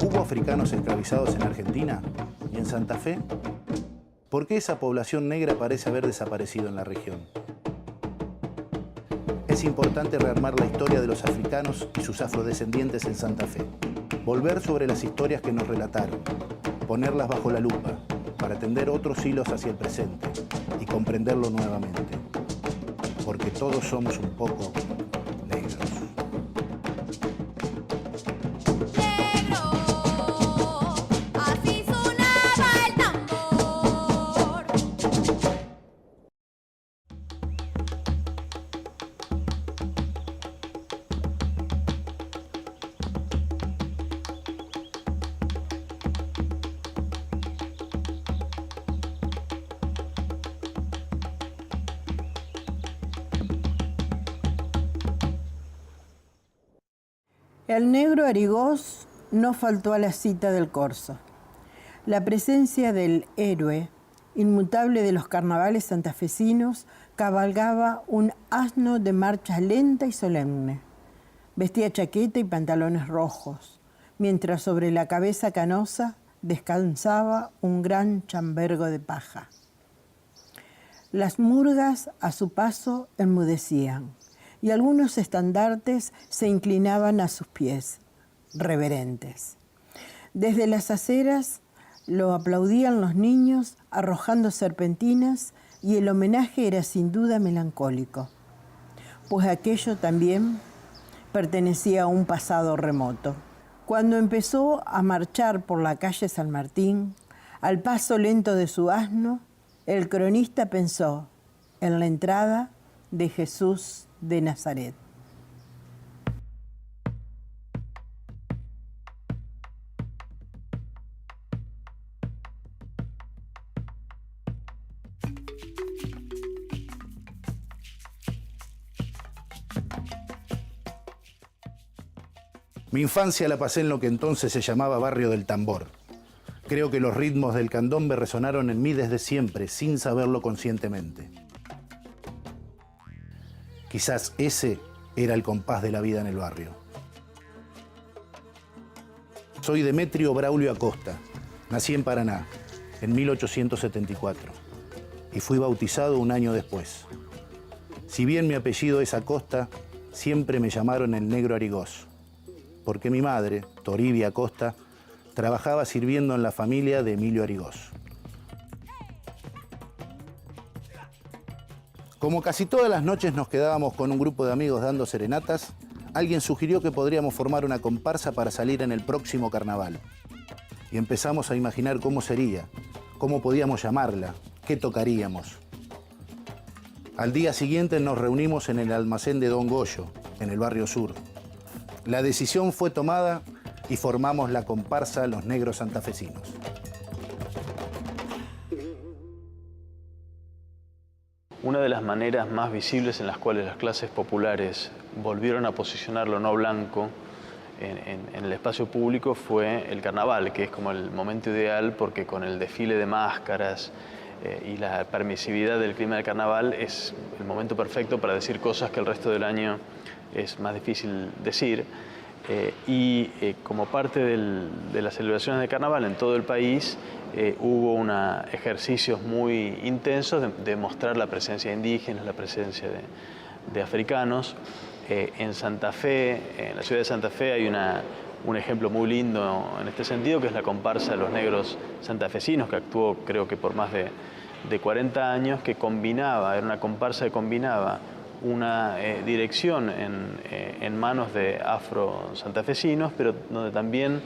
¿Hubo africanos esclavizados en Argentina y en Santa Fe? ¿Por qué esa población negra parece haber desaparecido en la región? Es importante rearmar la historia de los africanos y sus afrodescendientes en Santa Fe. Volver sobre las historias que nos relataron, ponerlas bajo la lupa, para tender otros hilos hacia el presente y comprenderlo nuevamente. Porque todos somos un poco negros. El negro Arigós no faltó a la cita del corso. La presencia del héroe, inmutable de los carnavales santafesinos, cabalgaba un asno de marcha lenta y solemne. Vestía chaqueta y pantalones rojos, mientras sobre la cabeza canosa descansaba un gran chambergo de paja. Las murgas a su paso enmudecían, y algunos estandartes se inclinaban a sus pies, reverentes. Desde las aceras lo aplaudían los niños arrojando serpentinas y el homenaje era sin duda melancólico, pues aquello también pertenecía a un pasado remoto. Cuando empezó a marchar por la calle San Martín, al paso lento de su asno, el cronista pensó en la entrada de Jesús de Nazaret. Mi infancia la pasé en lo que entonces se llamaba Barrio del Tambor. Creo que los ritmos del candombe resonaron en mí desde siempre, sin saberlo conscientemente. Quizás ese era el compás de la vida en el barrio. Soy Demetrio Braulio Acosta. Nací en Paraná, en 1874, y fui bautizado un año después. Si bien mi apellido es Acosta, siempre me llamaron el Negro Arigós, porque mi madre, Toribia Acosta, trabajaba sirviendo en la familia de Emilio Arigós. Como casi todas las noches nos quedábamos con un grupo de amigos dando serenatas, alguien sugirió que podríamos formar una comparsa para salir en el próximo carnaval. Y empezamos a imaginar cómo sería, cómo podíamos llamarla, qué tocaríamos. Al día siguiente nos reunimos en el almacén de Don Goyo, en el barrio sur. La decisión fue tomada y formamos la comparsa Los Negros Santafesinos. Una de las maneras más visibles en las cuales las clases populares volvieron a posicionar lo no blanco en el espacio público fue el carnaval, que es como el momento ideal porque con el desfile de máscaras y la permisividad del clima del carnaval es el momento perfecto para decir cosas que el resto del año es más difícil decir. Como parte de las celebraciones de carnaval en todo el país, hubo ejercicios muy intensos de mostrar la presencia indígena, la presencia de africanos. En Santa Fe, en la ciudad de Santa Fe, hay un ejemplo muy lindo en este sentido, que es la comparsa de los negros santafesinos, que actuó creo que por más de 40 años, que combinaba, era una comparsa que combinaba una dirección en manos de afro-santafesinos, pero donde también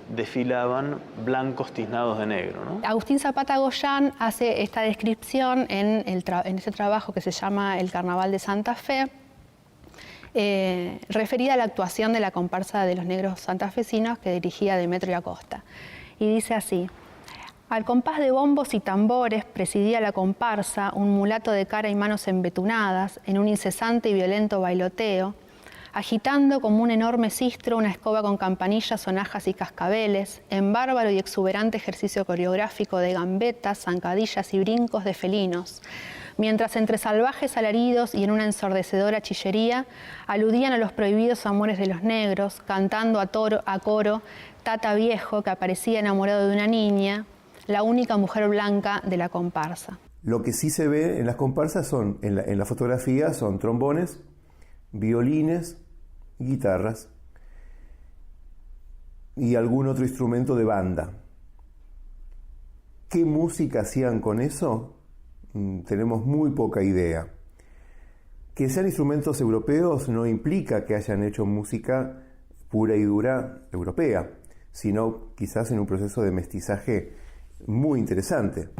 desfilaban blancos tiznados de negro, ¿no? Agustín Zapata Goyán hace esta descripción en este trabajo que se llama El Carnaval de Santa Fe, referida a la actuación de la comparsa de los negros santafesinos que dirigía Demetrio Acosta. Y dice así: al compás de bombos y tambores presidía la comparsa un mulato de cara y manos embetunadas en un incesante y violento bailoteo, agitando como un enorme sistro una escoba con campanillas, sonajas y cascabeles, en bárbaro y exuberante ejercicio coreográfico de gambetas, zancadillas y brincos de felinos, mientras entre salvajes alaridos y en una ensordecedora chillería aludían a los prohibidos amores de los negros, cantando a coro Tata Viejo, que aparecía enamorado de una niña, la única mujer blanca de la comparsa. Lo que sí se ve en las comparsas son, en la fotografía, son trombones, violines, guitarras y algún otro instrumento de banda. ¿Qué música hacían con eso? Tenemos muy poca idea. Que sean instrumentos europeos no implica que hayan hecho música pura y dura europea, sino quizás en un proceso de mestizaje muy interesante.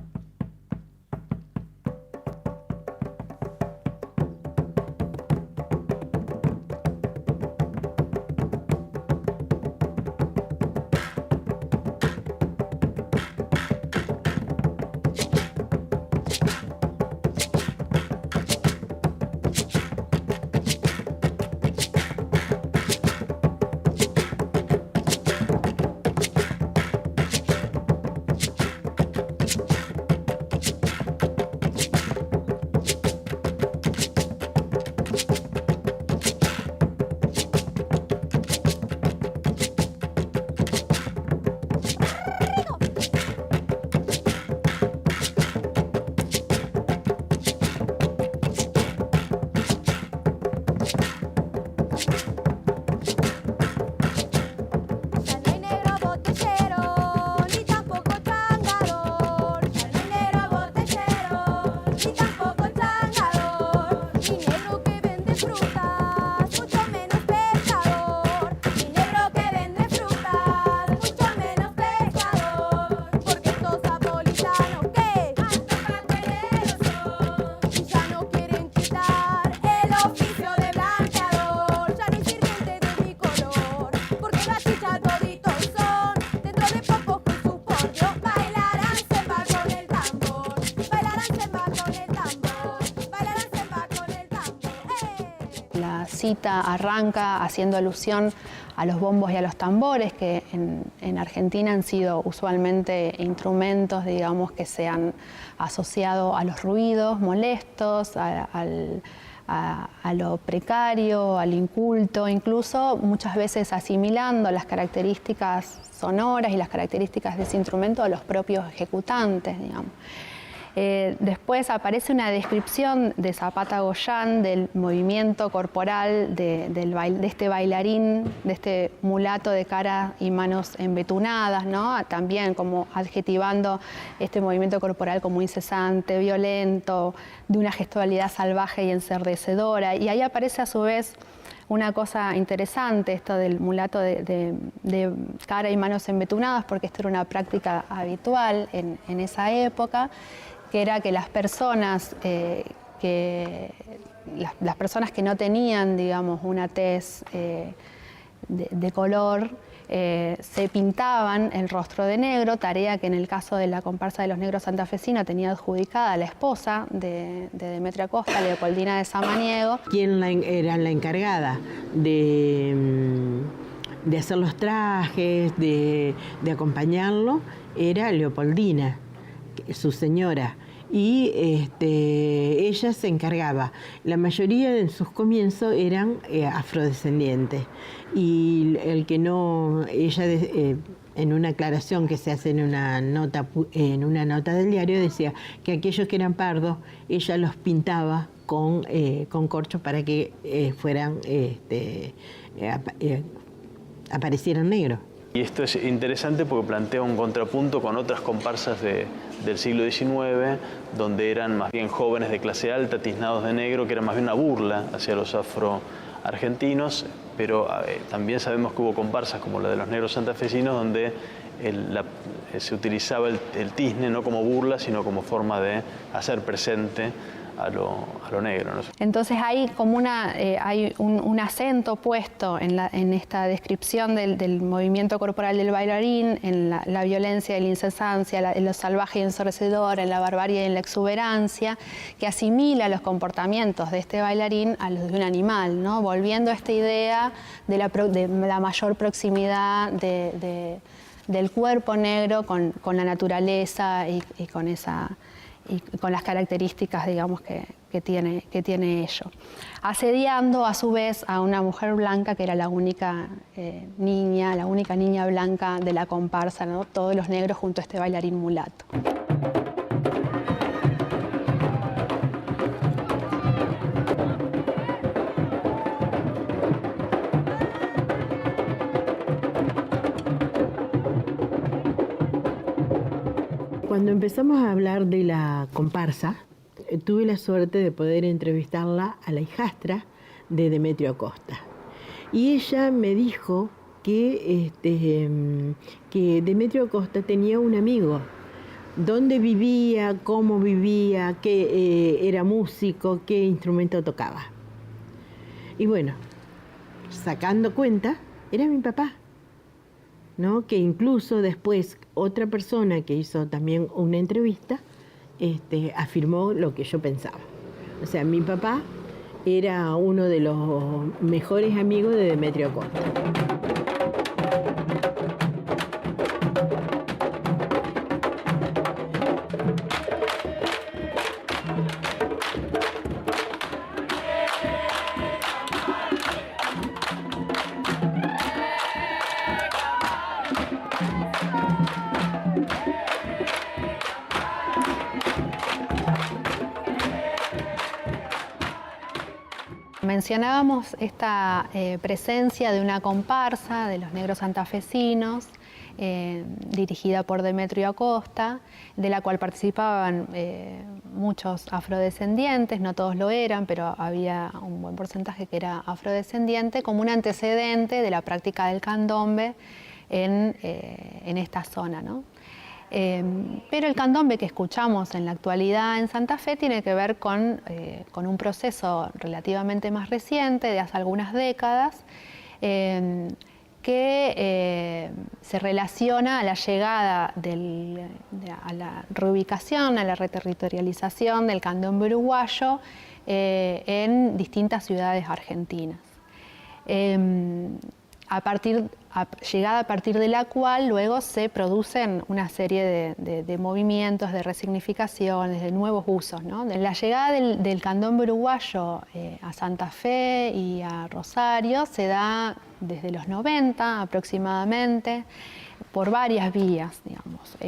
La cita arranca haciendo alusión a los bombos y a los tambores, que en Argentina han sido usualmente instrumentos, digamos, que se han asociado a los ruidos molestos, a lo precario, al inculto, incluso muchas veces asimilando las características sonoras y las características de ese instrumento a los propios ejecutantes, digamos. Después aparece una descripción de Zapata Goyán del movimiento corporal de este bailarín, de este mulato de cara y manos embetunadas, ¿no? También como adjetivando este movimiento corporal como incesante, violento, de una gestualidad salvaje y ensordecedora. Y ahí aparece a su vez una cosa interesante, esto del mulato de cara y manos embetunadas, porque esto era una práctica habitual en esa época, que era que las personas que no tenían, digamos, una tez de color, se pintaban el rostro de negro, tarea que en el caso de la comparsa de los negros santafesinos tenía adjudicada la esposa de Demetrio Acosta, Leopoldina de Samaniego. ¿Quién era la encargada de hacer los trajes, de acompañarlo? Era Leopoldina, su señora. Y ella se encargaba. La mayoría en sus comienzos eran afrodescendientes. Y el que no, ella en una aclaración que se hace en una nota del diario decía que aquellos que eran pardos, ella los pintaba con corchos para que aparecieran negros. Y esto es interesante porque plantea un contrapunto con otras comparsas del siglo XIX, donde eran más bien jóvenes de clase alta, tiznados de negro, que era más bien una burla hacia los afroargentinos, pero también sabemos que hubo comparsas como la de los negros santafesinos donde se utilizaba el tizne no como burla, sino como forma de hacer presente a lo negro, ¿no? Entonces hay como hay un acento puesto en esta descripción del movimiento corporal del bailarín, en la violencia y la incesancia, en lo salvaje y ensordecedor, en la barbarie y en la exuberancia, que asimila los comportamientos de este bailarín a los de un animal, ¿no? Volviendo a esta idea de la mayor proximidad del cuerpo negro con la naturaleza y con las características, digamos, que tiene ello. Asediando a su vez a una mujer blanca que era la única niña blanca de la comparsa, ¿no? Todos los negros junto a este bailarín mulato. Cuando empezamos a hablar de la comparsa, tuve la suerte de poder entrevistarla a la hijastra de Demetrio Acosta. Y ella me dijo que Demetrio Acosta tenía un amigo, dónde vivía, cómo vivía, que era músico, qué instrumento tocaba. Y bueno, sacando cuenta, era mi papá, ¿no? Que incluso después otra persona que hizo también una entrevista afirmó lo que yo pensaba. O sea, mi papá era uno de los mejores amigos de Demetrio Acosta. Mencionábamos esta presencia de una comparsa de los negros santafesinos, dirigida por Demetrio Acosta, de la cual participaban muchos afrodescendientes, no todos lo eran, pero había un buen porcentaje que era afrodescendiente, como un antecedente de la práctica del candombe en esta zona, ¿no? Pero el candombe que escuchamos en la actualidad en Santa Fe tiene que ver con un proceso relativamente más reciente, de hace algunas décadas, que se relaciona a la llegada, a la reubicación, a la reterritorialización del candombe uruguayo en distintas ciudades argentinas. Llegada a partir de la cual luego se producen una serie de movimientos, de resignificaciones, de nuevos usos, ¿no? La llegada del candombe uruguayo a Santa Fe y a Rosario se da desde los 90 aproximadamente, por varias vías, digamos.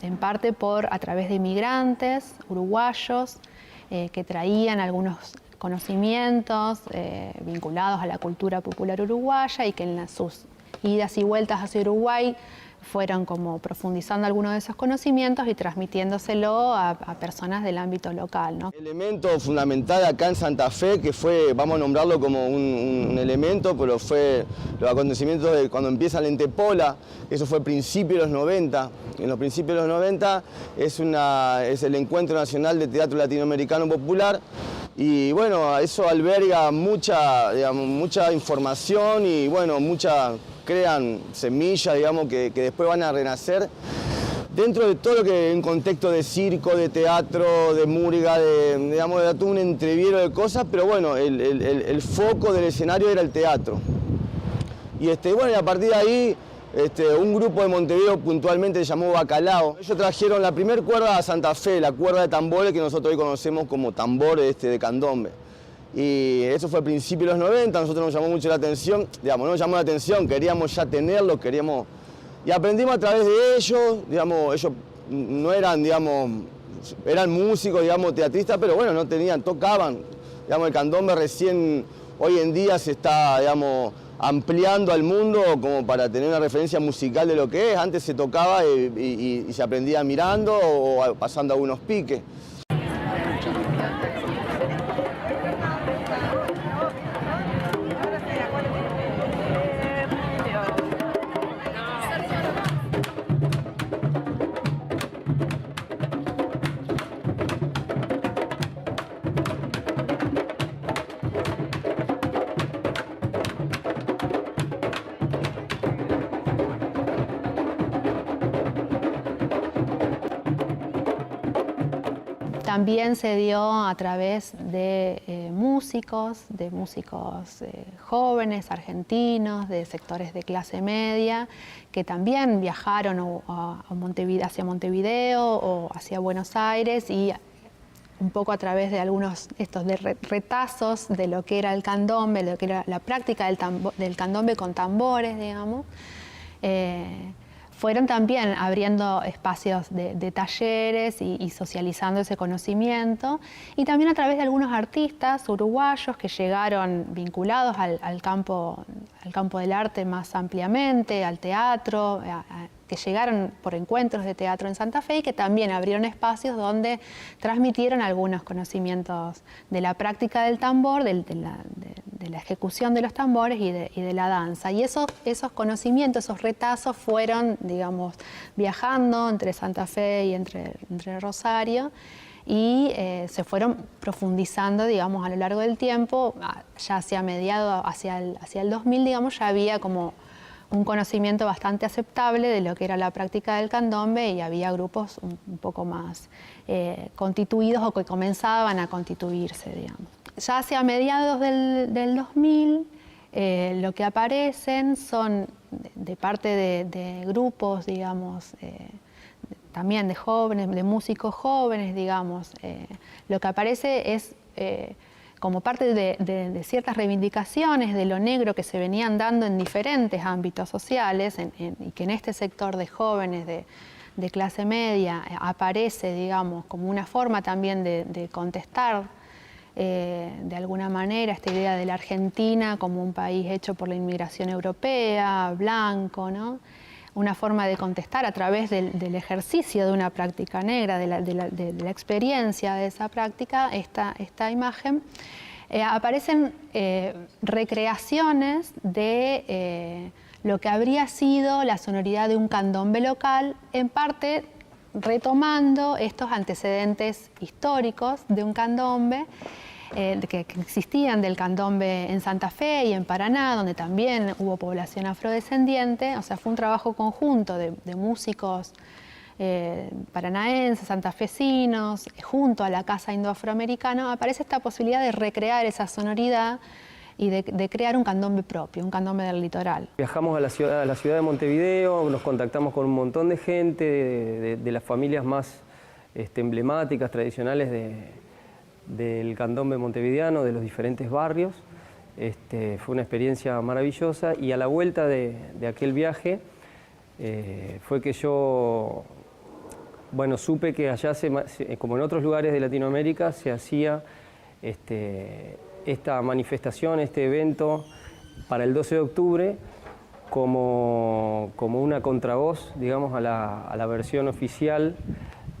En parte a través de inmigrantes uruguayos que traían algunos conocimientos vinculados a la cultura popular uruguaya y que en sus idas y vueltas hacia Uruguay fueron como profundizando algunos de esos conocimientos y transmitiéndoselo a personas del ámbito local, ¿no? Elemento fundamental acá en Santa Fe, que fue, vamos a nombrarlo como un elemento, pero fue los acontecimientos de cuando empieza la Entepola, eso fue a principios de los 90. En los principios de los 90 es el Encuentro Nacional de Teatro Latinoamericano Popular. Y bueno, eso alberga mucha información y bueno, crean semillas, digamos, que después van a renacer dentro de todo lo que en contexto de circo, de teatro, de murga, de todo un entreviero de cosas, pero bueno, el foco del escenario era el teatro. Y bueno, y a partir de ahí, un grupo de Montevideo puntualmente se llamó Bacalao. Ellos trajeron la primer cuerda a Santa Fe, la cuerda de tambores que nosotros hoy conocemos como tambor de candombe. Y eso fue a principios de los 90, a nosotros nos llamó mucho la atención, no nos llamó la atención, queríamos ya tenerlo, y aprendimos a través de ellos, ellos no eran, eran músicos, teatristas, pero bueno, tocaban, el candombe recién hoy en día se está, ampliando al mundo como para tener una referencia musical de lo que es. Antes se tocaba y se aprendía mirando o pasando algunos piques. también se dio a través de músicos jóvenes, argentinos, de sectores de clase media, que también viajaron hacia Montevideo o hacia Buenos Aires, y un poco a través de algunos retazos de lo que era el candombe, de lo que era la práctica del candombe con tambores, digamos, fueron también abriendo espacios de talleres y socializando ese conocimiento, y también a través de algunos artistas uruguayos que llegaron vinculados al campo del arte más ampliamente, al teatro, que llegaron por encuentros de teatro en Santa Fe y que también abrieron espacios donde transmitieron algunos conocimientos de la práctica del tambor, de la ejecución de los tambores y de la danza. Y esos conocimientos, esos retazos fueron, digamos, viajando entre Santa Fe y entre Rosario, y se fueron profundizando, digamos, a lo largo del tiempo. Ya hacia mediados, hacia el 2000, digamos, ya había como un conocimiento bastante aceptable de lo que era la práctica del candombe, y había grupos un poco más constituidos o que comenzaban a constituirse, digamos. Ya hacia mediados del 2000, lo que aparecen son, de parte de grupos, digamos, también de jóvenes, de músicos jóvenes, digamos, lo que aparece es como parte de ciertas reivindicaciones de lo negro que se venían dando en diferentes ámbitos sociales, y que en este sector de jóvenes de clase media aparece, digamos, como una forma también de contestar de alguna manera esta idea de la Argentina como un país hecho por la inmigración europea, blanco, ¿no? Una forma de contestar a través del ejercicio de una práctica negra, de la experiencia de esa práctica, esta imagen. Aparecen recreaciones de lo que habría sido la sonoridad de un candombe local, en parte retomando estos antecedentes históricos de un candombe, que existían del candombe en Santa Fe y en Paraná, donde también hubo población afrodescendiente. O sea, fue un trabajo conjunto de músicos paranaenses, santafesinos, junto a la Casa Indo-Afroamericana. Aparece esta posibilidad de recrear esa sonoridad y de crear un candombe propio, un candombe del litoral. Viajamos a la ciudad de Montevideo, nos contactamos con un montón de gente, de las familias más emblemáticas, tradicionales del candombe montevideano, de los diferentes barrios. Fue una experiencia maravillosa, y a la vuelta de aquel viaje fue que yo, bueno, supe que allá, como en otros lugares de Latinoamérica, se hacía esta manifestación, este evento para el 12 de octubre como una contravoz, digamos, a la versión oficial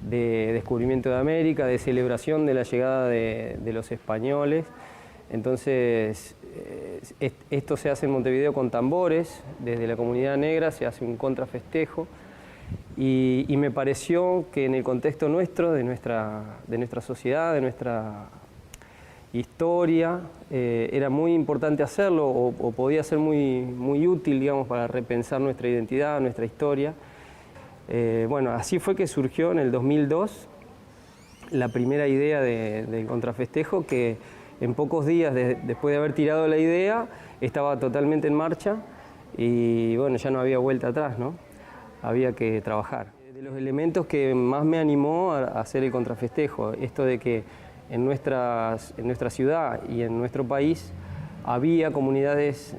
de descubrimiento de América, de celebración de la llegada de los españoles. Entonces, esto se hace en Montevideo con tambores, desde la comunidad negra se hace un contrafestejo, y me pareció que en el contexto nuestro, de nuestra sociedad, de nuestra historia, era muy importante hacerlo, o podía ser muy útil, digamos, para repensar nuestra identidad, nuestra historia. Bueno, así fue que surgió en el 2002 la primera idea del contrafestejo, que en pocos días después de haber tirado la idea estaba totalmente en marcha, y bueno, ya no había vuelta atrás, ¿no? Había que trabajar. De los elementos que más me animó a hacer el contrafestejo, esto de que en nuestra ciudad y en nuestro país había comunidades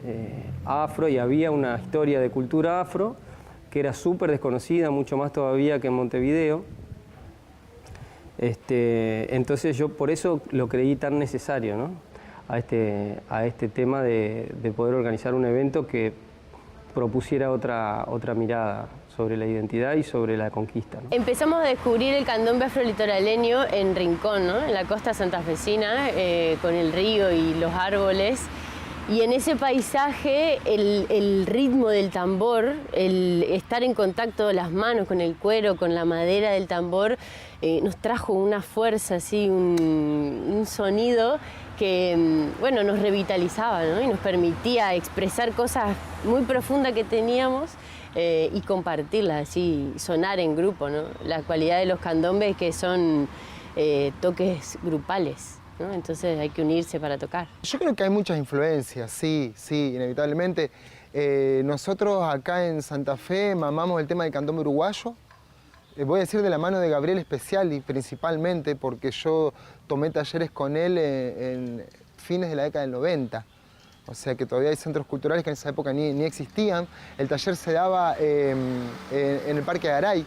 afro, y había una historia de cultura afro que era súper desconocida, mucho más todavía que en Montevideo. Entonces yo por eso lo creí tan necesario, ¿no? a este tema de poder organizar un evento que propusiera otra mirada sobre la identidad y sobre la conquista, ¿no? Empezamos a descubrir el candombe afrolitoraleño en Rincón, ¿no? En la costa santafesina, con el río y los árboles. Y en ese paisaje, el ritmo del tambor, el estar en contacto las manos con el cuero, con la madera del tambor, nos trajo una fuerza, así, un sonido que, bueno, nos revitalizaba, ¿no? Y nos permitía expresar cosas muy profundas que teníamos y compartirlas, así, sonar en grupo, ¿no? La cualidad de los candombes, que son toques grupales, ¿no? Entonces hay que unirse para tocar. Yo creo que hay muchas influencias, sí, inevitablemente. Nosotros acá en Santa Fe mamamos el tema del candombe uruguayo. Voy a decir de la mano de Gabriel Speciali principalmente, porque yo tomé talleres con él en fines de la década del 90. O sea que todavía hay centros culturales que en esa época ni existían. El taller se daba en el Parque de Aray.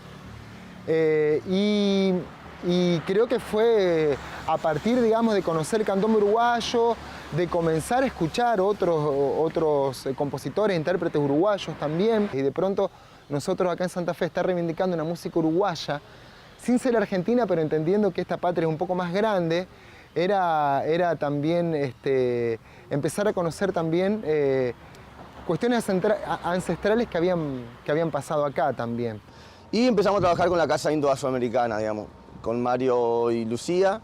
Y creo que fue a partir, digamos, de conocer el candombe uruguayo, de comenzar a escuchar otros compositores, intérpretes uruguayos también. Y de pronto nosotros acá en Santa Fe está reivindicando una música uruguaya, sin ser argentina, pero entendiendo que esta patria es un poco más grande, era también empezar a conocer también cuestiones ancestrales que habían pasado acá también. Y empezamos a trabajar con la Casa Indo-Afroamericana, digamos, con Mario y Lucía.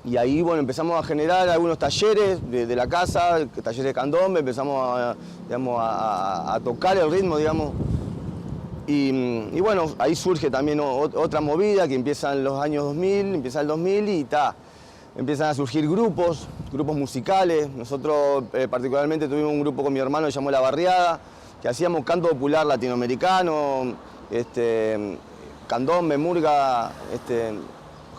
Y ahí, bueno, empezamos a generar algunos talleres de la casa, talleres de candombe, empezamos a tocar el ritmo, digamos. Y bueno, ahí surge también otra movida que empieza en los años 2000, empieza el 2000 y empiezan a surgir grupos musicales. Nosotros particularmente tuvimos un grupo con mi hermano que se llamó La Barriada, que hacíamos canto popular latinoamericano, candombe, murga,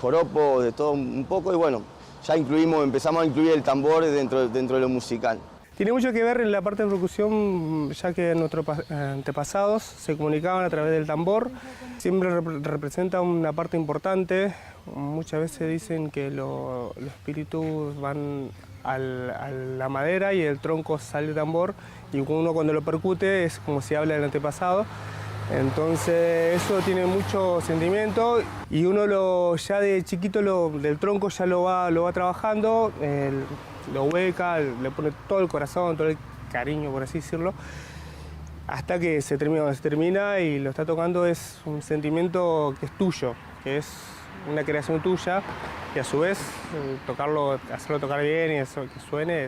joropo, de todo un poco, y bueno, ya empezamos a incluir el tambor dentro de lo musical. Tiene mucho que ver en la parte de percusión, ya que nuestros antepasados se comunicaban a través del tambor. Siempre representa una parte importante. Muchas veces dicen que los espíritus van a la madera y el tronco sale del tambor, y uno cuando lo percute es como si habla del antepasado. Entonces eso tiene mucho sentimiento y uno ya de chiquito del tronco ya lo va trabajando, lo hueca, le pone todo el corazón, todo el cariño, por así decirlo, hasta que se termina. Cuando se termina y lo está tocando es un sentimiento que es tuyo, que es una creación tuya, y a su vez hacerlo tocar bien y eso, que suene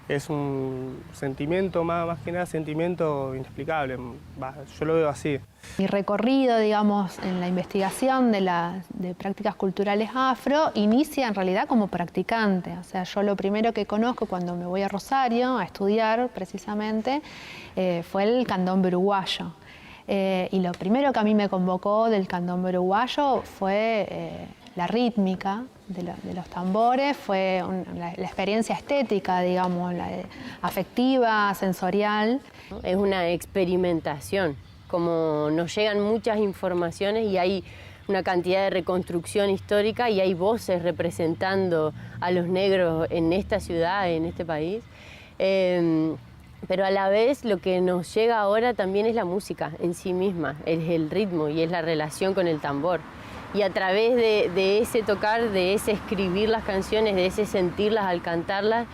es un sentimiento, más que nada sentimiento inexplicable. Yo lo veo así. Mi recorrido, digamos, en la investigación de prácticas culturales afro inicia en realidad como practicante. O sea, yo lo primero que conozco cuando me voy a Rosario a estudiar precisamente fue el candombe uruguayo. Y lo primero que a mí me convocó del candombe uruguayo fue la rítmica de los tambores, fue la experiencia estética, digamos, afectiva, sensorial. Es una experimentación, como nos llegan muchas informaciones y hay una cantidad de reconstrucción histórica y hay voces representando a los negros en esta ciudad, en este país. Pero a la vez lo que nos llega ahora también es la música en sí misma, es el ritmo y es la relación con el tambor. Y a través de ese tocar, de ese escribir las canciones, de ese sentirlas al cantarlas,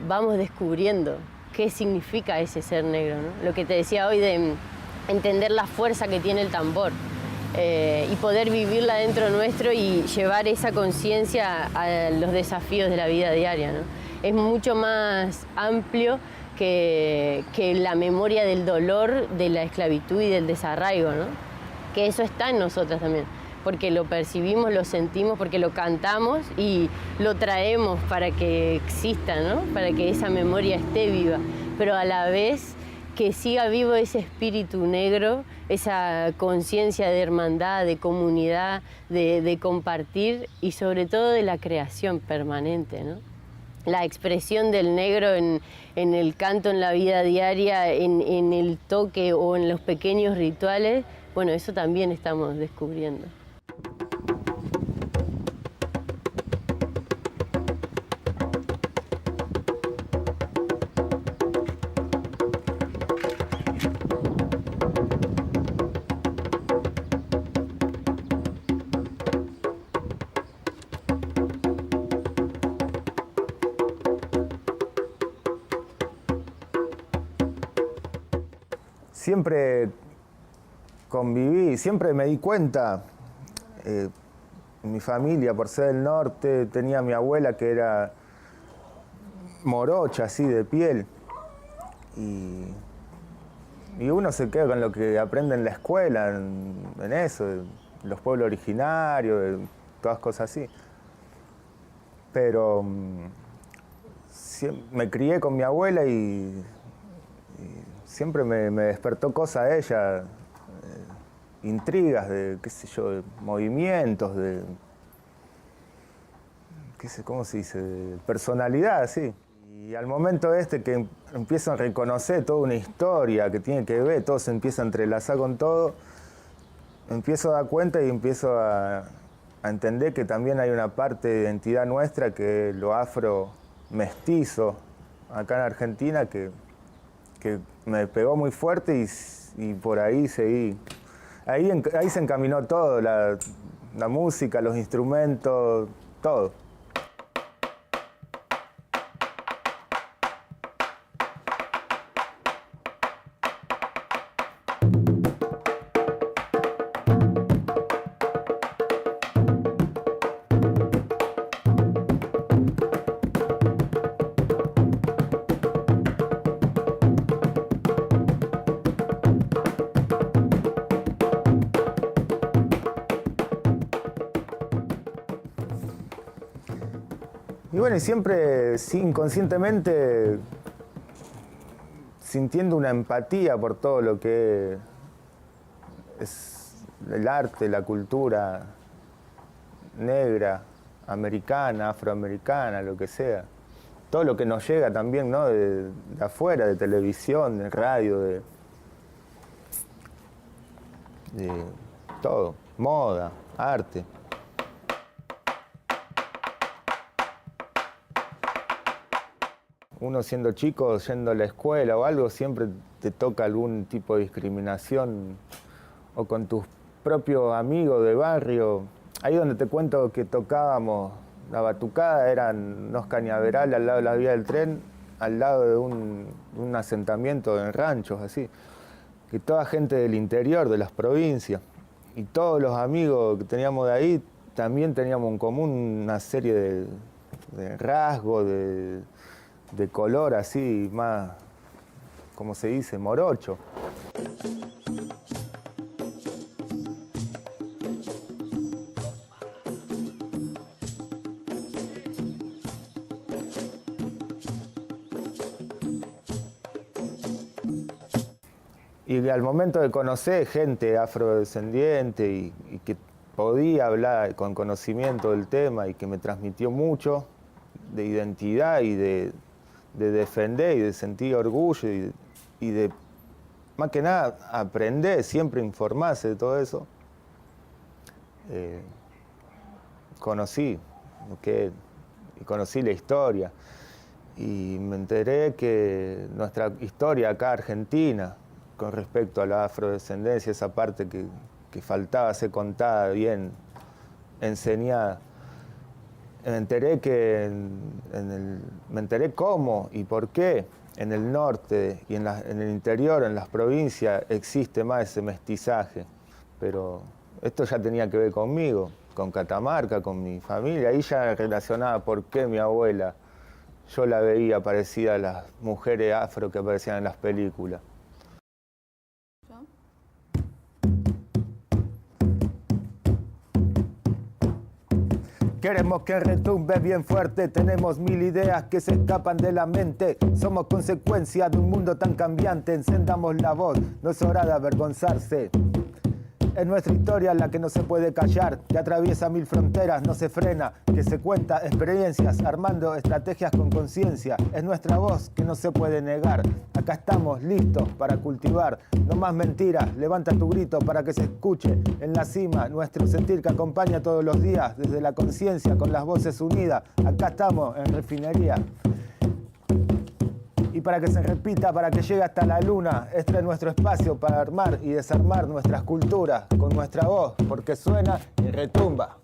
vamos descubriendo qué significa ese ser negro, ¿no? Lo que te decía hoy de entender la fuerza que tiene el tambor y poder vivirla dentro nuestro y llevar esa conciencia a los desafíos de la vida diaria, ¿no? Es mucho más amplio que la memoria del dolor, de la esclavitud y del desarraigo, ¿no? Que eso está en nosotras también, porque lo percibimos, lo sentimos, porque lo cantamos y lo traemos para que exista, ¿no? Para que esa memoria esté viva, pero a la vez que siga vivo ese espíritu negro, esa conciencia de hermandad, de comunidad, de compartir y sobre todo de la creación permanente, ¿no? La expresión del negro en el canto, en la vida diaria, en el toque o en los pequeños rituales, bueno, eso también estamos descubriendo. Siempre conviví, siempre me di cuenta, mi familia, por ser del norte, tenía a mi abuela que era morocha, así, de piel, y uno se queda con lo que aprende en la escuela, en eso, los pueblos originarios, de todas cosas así. Pero me crié con mi abuela y siempre me despertó cosas de ella, intrigas de, qué sé yo, de movimientos, de, qué sé, ¿cómo se dice?, de personalidad, sí. Y al momento que empiezo a reconocer toda una historia que tiene que ver, todo se empieza a entrelazar con todo, empiezo a dar cuenta y empiezo a entender que también hay una parte de identidad nuestra, que es lo afro mestizo, acá en Argentina, que me pegó muy fuerte y por ahí seguí. Ahí se encaminó todo, la música, los instrumentos, todo. Y bueno, y siempre, sí, inconscientemente, sintiendo una empatía por todo lo que es el arte, la cultura negra, americana, afroamericana, lo que sea. Todo lo que nos llega también, ¿no?, de afuera, de televisión, de radio, de todo, moda, arte. Uno siendo chico, yendo a la escuela o algo, siempre te toca algún tipo de discriminación, o con tus propios amigos de barrio. Ahí donde te cuento que tocábamos la batucada, eran unos cañaverales al lado de la vía del tren, al lado de un asentamiento en ranchos, así. Que toda gente del interior, de las provincias, y todos los amigos que teníamos de ahí, también teníamos en común una serie de rasgos, de color así, más, como se dice, morocho. Y al momento de conocer gente afrodescendiente y que podía hablar con conocimiento del tema y que me transmitió mucho de identidad y de defender y de sentir orgullo y de, más que nada, aprender, siempre informarse de todo eso, conocí la historia y me enteré que nuestra historia acá argentina, con respecto a la afrodescendencia, esa parte que faltaba ser contada, bien enseñada, me enteré me enteré cómo y por qué en el norte y en el interior, en las provincias, existe más ese mestizaje. Pero esto ya tenía que ver conmigo, con Catamarca, con mi familia. Ahí ya relacionaba por qué mi abuela, yo la veía parecida a las mujeres afro que aparecían en las películas. Queremos que retumbe bien fuerte, tenemos 1000 ideas que se escapan de la mente. Somos consecuencia de un mundo tan cambiante, encendamos la voz, no es hora de avergonzarse. Es nuestra historia la que no se puede callar, que atraviesa 1000 fronteras, no se frena, que se cuenta experiencias, armando estrategias con conciencia. Es nuestra voz que no se puede negar. Acá estamos listos para cultivar. No más mentiras, levanta tu grito para que se escuche. En la cima, nuestro sentir que acompaña todos los días, desde la conciencia, con las voces unidas. Acá estamos en Refinería. Y para que se repita, para que llegue hasta la luna, este es nuestro espacio para armar y desarmar nuestras culturas con nuestra voz, porque suena y retumba.